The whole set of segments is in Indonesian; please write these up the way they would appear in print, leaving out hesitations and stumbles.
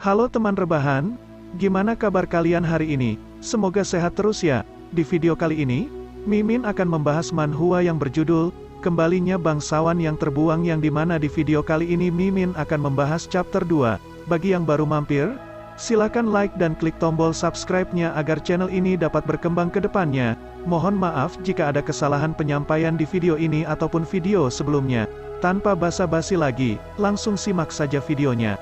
Halo teman rebahan, gimana kabar kalian hari ini? Semoga sehat terus ya. Di video kali ini, Mimin akan membahas manhwa yang berjudul Kembalinya Bangsawan yang Terbuang, yang dimana di video kali ini Mimin akan membahas chapter 2. Bagi yang baru mampir, silakan like dan klik tombol subscribe-nya agar channel ini dapat berkembang ke depannya. Mohon maaf jika ada kesalahan penyampaian di video ini ataupun video sebelumnya. Tanpa basa-basi lagi, langsung simak saja videonya.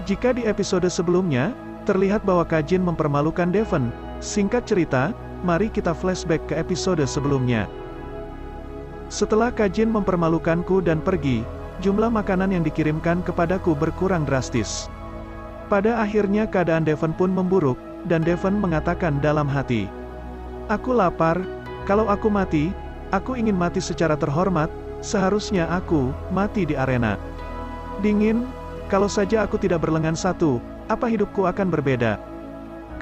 Jika di episode sebelumnya, terlihat bahwa Kajin mempermalukan Devon. Singkat cerita, mari kita flashback ke episode sebelumnya. Setelah Kajin mempermalukanku dan pergi, jumlah makanan yang dikirimkan kepadaku berkurang drastis. Pada akhirnya keadaan Devon pun memburuk, dan Devon mengatakan dalam hati, "Aku lapar, kalau aku mati, aku ingin mati secara terhormat, seharusnya aku mati di arena. Dingin, kalau saja aku tidak berlengan satu, apa hidupku akan berbeda?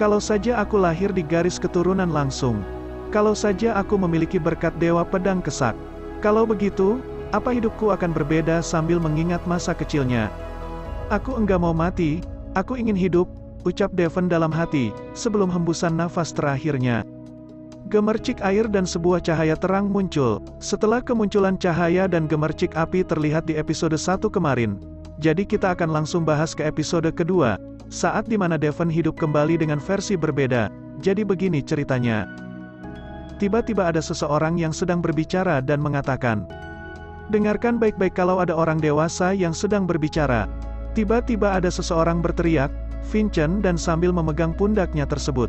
Kalau saja aku lahir di garis keturunan langsung. Kalau saja aku memiliki berkat Dewa Pedang Kesak. Kalau begitu, apa hidupku akan berbeda?" Sambil mengingat masa kecilnya. "Aku enggak mau mati, aku ingin hidup," ucap Devon dalam hati, sebelum hembusan nafas terakhirnya. Gemercik air dan sebuah cahaya terang muncul. Setelah kemunculan cahaya dan gemercik api terlihat di episode 1 kemarin. Jadi kita akan langsung bahas ke episode kedua, saat dimana Devon hidup kembali dengan versi berbeda. Jadi begini ceritanya. Tiba-tiba ada seseorang yang sedang berbicara dan mengatakan, "Dengarkan baik-baik, kalau ada orang dewasa yang sedang berbicara." Tiba-tiba ada seseorang berteriak, "Vincent," dan sambil memegang pundaknya tersebut.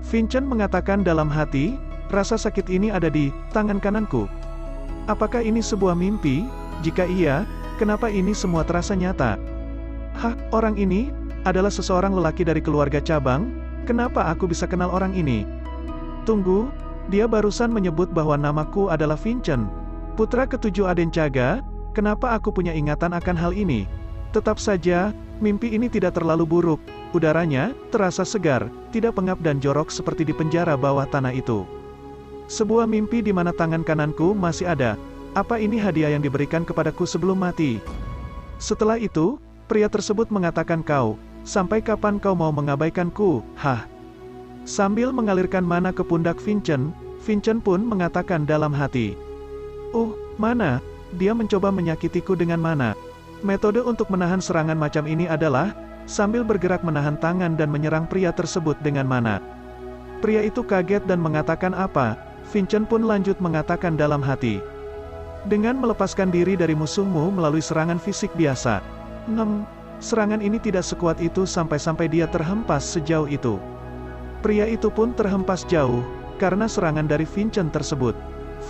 Vincent mengatakan dalam hati, "Rasa sakit ini ada di tangan kananku. Apakah ini sebuah mimpi? Jika iya, kenapa ini semua terasa nyata? Hah, orang ini adalah seseorang lelaki dari keluarga cabang? Kenapa aku bisa kenal orang ini? Tunggu, dia barusan menyebut bahwa namaku adalah Vincent, putra ketujuh Aden Caga. Kenapa aku punya ingatan akan hal ini? Tetap saja, mimpi ini tidak terlalu buruk. Udaranya terasa segar, tidak pengap dan jorok seperti di penjara bawah tanah itu. Sebuah mimpi di mana tangan kananku masih ada. Apa ini hadiah yang diberikan kepadaku sebelum mati?" Setelah itu, pria tersebut mengatakan, "Kau, sampai kapan kau mau mengabaikanku? Hah?" Sambil mengalirkan mana ke pundak Vincent, Vincent pun mengatakan dalam hati, Mana? Dia mencoba menyakitiku dengan mana? Metode untuk menahan serangan macam ini adalah sambil bergerak menahan tangan dan menyerang pria tersebut dengan mana." Pria itu kaget dan mengatakan apa? Vincent pun lanjut mengatakan dalam hati, "Dengan melepaskan diri dari musuhmu melalui serangan fisik biasa. Serangan ini tidak sekuat itu sampai-sampai dia terhempas sejauh itu." Pria itu pun terhempas jauh, karena serangan dari Vincent tersebut.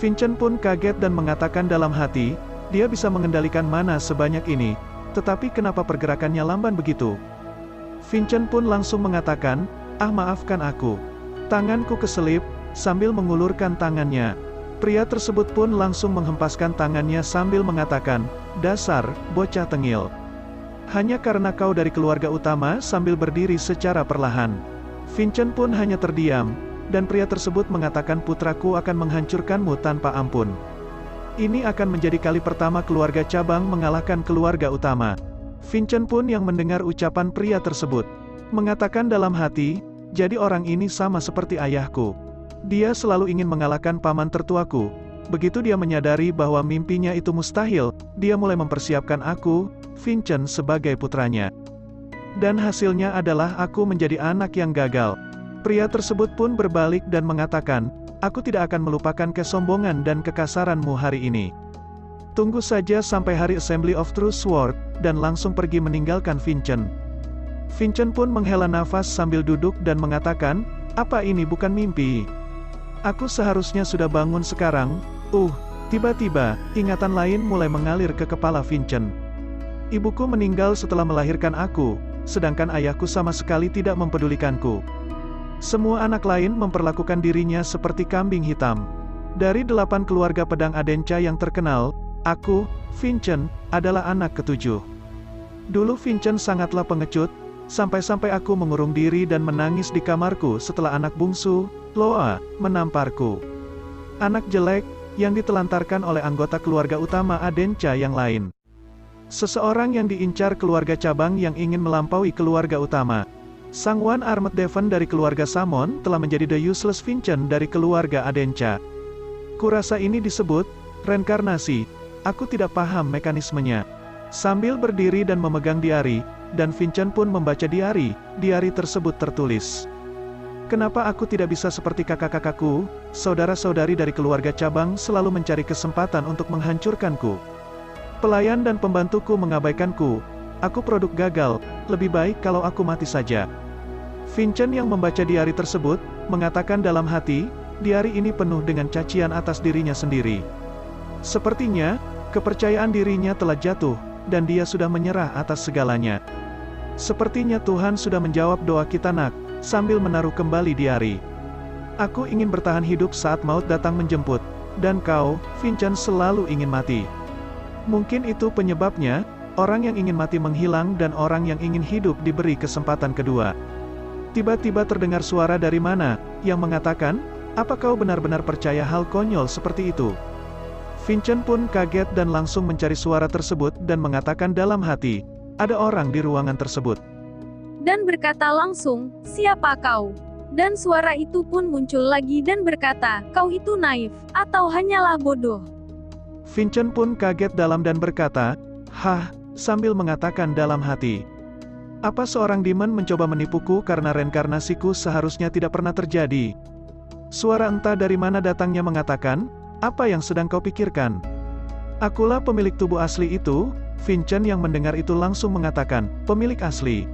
Vincent pun kaget dan mengatakan dalam hati, dia bisa mengendalikan mana sebanyak ini, tetapi kenapa pergerakannya lamban begitu? Vincent pun langsung mengatakan, "Maafkan aku. Tanganku keselip," sambil mengulurkan tangannya. Pria tersebut pun langsung menghempaskan tangannya sambil mengatakan, "Dasar, bocah tengil. Hanya karena kau dari keluarga utama." Sambil berdiri secara perlahan. Vincent pun hanya terdiam, dan pria tersebut mengatakan, "Putraku akan menghancurkanmu tanpa ampun. Ini akan menjadi kali pertama keluarga cabang mengalahkan keluarga utama." Vincent pun yang mendengar ucapan pria tersebut, mengatakan dalam hati, "Jadi orang ini sama seperti ayahku. Dia selalu ingin mengalahkan paman tertuaku." Begitu dia menyadari bahwa mimpinya itu mustahil, dia mulai mempersiapkan aku, Vincent, sebagai putranya. Dan hasilnya adalah aku menjadi anak yang gagal. Pria tersebut pun berbalik dan mengatakan, "Aku tidak akan melupakan kesombongan dan kekasaranmu hari ini. Tunggu saja sampai hari Assembly of True Sword," dan langsung pergi meninggalkan Vincent. Vincent pun menghela nafas sambil duduk dan mengatakan, "Apa ini bukan mimpi? Aku seharusnya sudah bangun sekarang." Tiba-tiba, ingatan lain mulai mengalir ke kepala Vincent. "Ibuku meninggal setelah melahirkan aku, sedangkan ayahku sama sekali tidak mempedulikanku. Semua anak lain memperlakukan dirinya seperti kambing hitam. Dari 8 keluarga pedang Adenca yang terkenal, aku, Vincent, adalah anak ketujuh. Dulu Vincent sangatlah pengecut, sampai-sampai aku mengurung diri dan menangis di kamarku setelah anak bungsu, Loa, menamparku. Anak jelek, yang ditelantarkan oleh anggota keluarga utama Adenca yang lain. Seseorang yang diincar keluarga cabang yang ingin melampaui keluarga utama. Sang One Armed Devon dari keluarga Samon telah menjadi The Useless Vincent dari keluarga Adenca. Kurasa ini disebut reinkarnasi. Aku tidak paham mekanismenya. Sambil berdiri dan memegang diari, dan Vincent pun membaca diari tersebut tertulis. Kenapa aku tidak bisa seperti kakak-kakakku, saudara-saudari dari keluarga cabang selalu mencari kesempatan untuk menghancurkanku. Pelayan dan pembantuku mengabaikanku. Aku produk gagal, lebih baik kalau aku mati saja. Vincent yang membaca diari tersebut, mengatakan dalam hati, diari ini penuh dengan cacian atas dirinya sendiri. Sepertinya, kepercayaan dirinya telah jatuh, dan dia sudah menyerah atas segalanya. Sepertinya Tuhan sudah menjawab doa kita nak, sambil menaruh kembali diari. Aku ingin bertahan hidup saat maut datang menjemput, dan kau, Vincent selalu ingin mati. Mungkin itu penyebabnya, orang yang ingin mati menghilang dan orang yang ingin hidup diberi kesempatan kedua. Tiba-tiba terdengar suara dari mana, yang mengatakan, apa kau benar-benar percaya hal konyol seperti itu? Vincent pun kaget dan langsung mencari suara tersebut dan mengatakan dalam hati, ada orang di ruangan tersebut. Dan berkata langsung, siapa kau? Dan suara itu pun muncul lagi dan berkata, kau itu naif, atau hanyalah bodoh. Vincent pun kaget dalam dan berkata, hah, sambil mengatakan dalam hati. Apa seorang demon mencoba menipuku karena reinkarnasiku seharusnya tidak pernah terjadi? Suara entah dari mana datangnya mengatakan, apa yang sedang kau pikirkan? Akulah pemilik tubuh asli itu. Vincent yang mendengar itu langsung mengatakan, pemilik asli.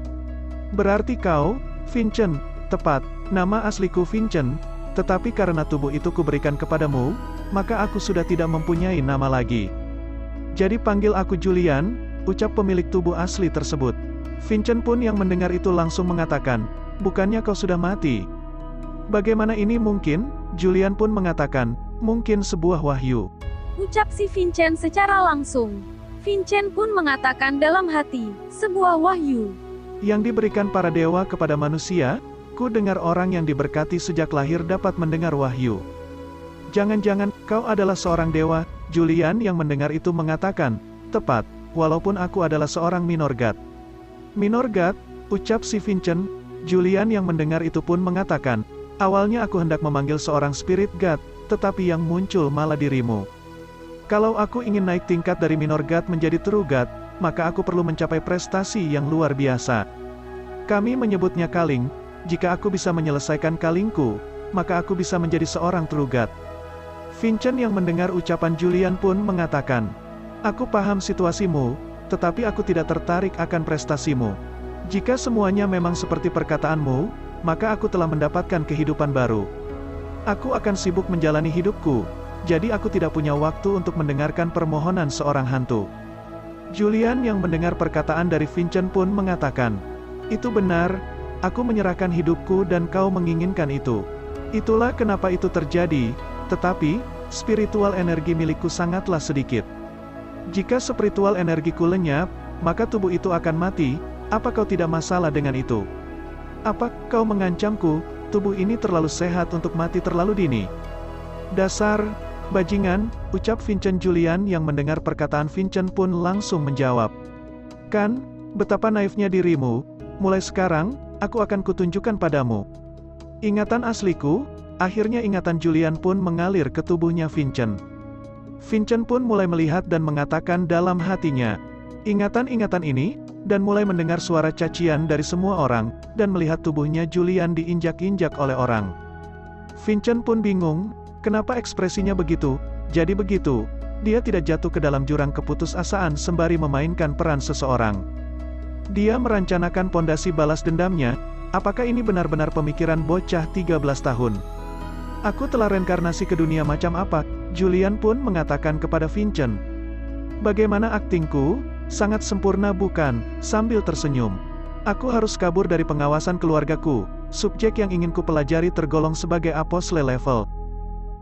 Berarti kau, Vincent, tepat, nama asliku Vincent, tetapi karena tubuh itu kuberikan kepadamu, maka aku sudah tidak mempunyai nama lagi. Jadi panggil aku Julian, ucap pemilik tubuh asli tersebut. Vincent pun yang mendengar itu langsung mengatakan, bukannya kau sudah mati? Bagaimana ini mungkin? Julian pun mengatakan, mungkin sebuah wahyu. Ucap si Vincent secara langsung. Vincent pun mengatakan dalam hati, sebuah wahyu. Yang diberikan para dewa kepada manusia, ku dengar orang yang diberkati sejak lahir dapat mendengar wahyu. Jangan-jangan, kau adalah seorang dewa, Julian yang mendengar itu mengatakan, tepat, walaupun aku adalah seorang minor god. Minor god, ucap si Vincent. Julian yang mendengar itu pun mengatakan, awalnya aku hendak memanggil seorang spirit god, tetapi yang muncul malah dirimu. Kalau aku ingin naik tingkat dari minor god menjadi true god, maka aku perlu mencapai prestasi yang luar biasa. Kami menyebutnya kaling. Jika aku bisa menyelesaikan kalingku, maka aku bisa menjadi seorang true god. Vincent yang mendengar ucapan Julian pun mengatakan, aku paham situasimu, tetapi aku tidak tertarik akan prestasimu. Jika semuanya memang seperti perkataanmu, maka aku telah mendapatkan kehidupan baru. Aku akan sibuk menjalani hidupku, jadi aku tidak punya waktu untuk mendengarkan permohonan seorang hantu. Julian yang mendengar perkataan dari Vincent pun mengatakan, itu benar, aku menyerahkan hidupku dan kau menginginkan itu. Itulah kenapa itu terjadi, tetapi, spiritual energi milikku sangatlah sedikit. Jika spiritual energiku lenyap, maka tubuh itu akan mati. Apa kau tidak masalah dengan itu? Apa kau mengancamku, tubuh ini terlalu sehat untuk mati terlalu dini? Dasar bajingan, ucap Vincent. Julian yang mendengar perkataan Vincent pun langsung menjawab. Kan, betapa naifnya dirimu, mulai sekarang, aku akan kutunjukkan padamu ingatan asliku. Akhirnya ingatan Julian pun mengalir ke tubuhnya Vincent. Vincent pun mulai melihat dan mengatakan dalam hatinya, ingatan-ingatan ini, dan mulai mendengar suara cacian dari semua orang, dan melihat tubuhnya Julian diinjak-injak oleh orang. Vincent pun bingung, kenapa ekspresinya begitu, jadi begitu, dia tidak jatuh ke dalam jurang keputusasaan sembari memainkan peran seseorang. Dia merencanakan pondasi balas dendamnya. Apakah ini benar-benar pemikiran bocah 13 tahun? Aku telah reinkarnasi ke dunia macam apa? Julian pun mengatakan kepada Vincent. Bagaimana aktingku? Sangat sempurna bukan? Sambil tersenyum. Aku harus kabur dari pengawasan keluargaku. Subjek yang ingin ku pelajari tergolong sebagai apostle level.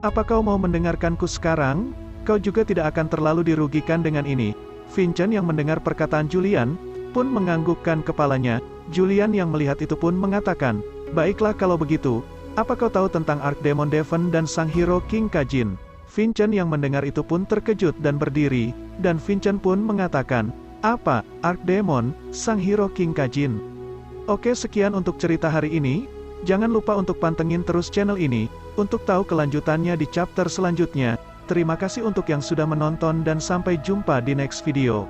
Apa kau mau mendengarkanku sekarang? Kau juga tidak akan terlalu dirugikan dengan ini. Vincent yang mendengar perkataan Julian, pun menganggukkan kepalanya. Julian yang melihat itu pun mengatakan, baiklah kalau begitu, apa kau tahu tentang Archdemon Devon dan sang hero King Kajin? Vincent yang mendengar itu pun terkejut dan berdiri, dan Vincent pun mengatakan, Apa, Arc Demon, sang hero King Kajin? Oke, sekian untuk cerita hari ini. Jangan lupa untuk pantengin terus channel ini, untuk tahu kelanjutannya di chapter selanjutnya. Terima kasih untuk yang sudah menonton dan sampai jumpa di next video.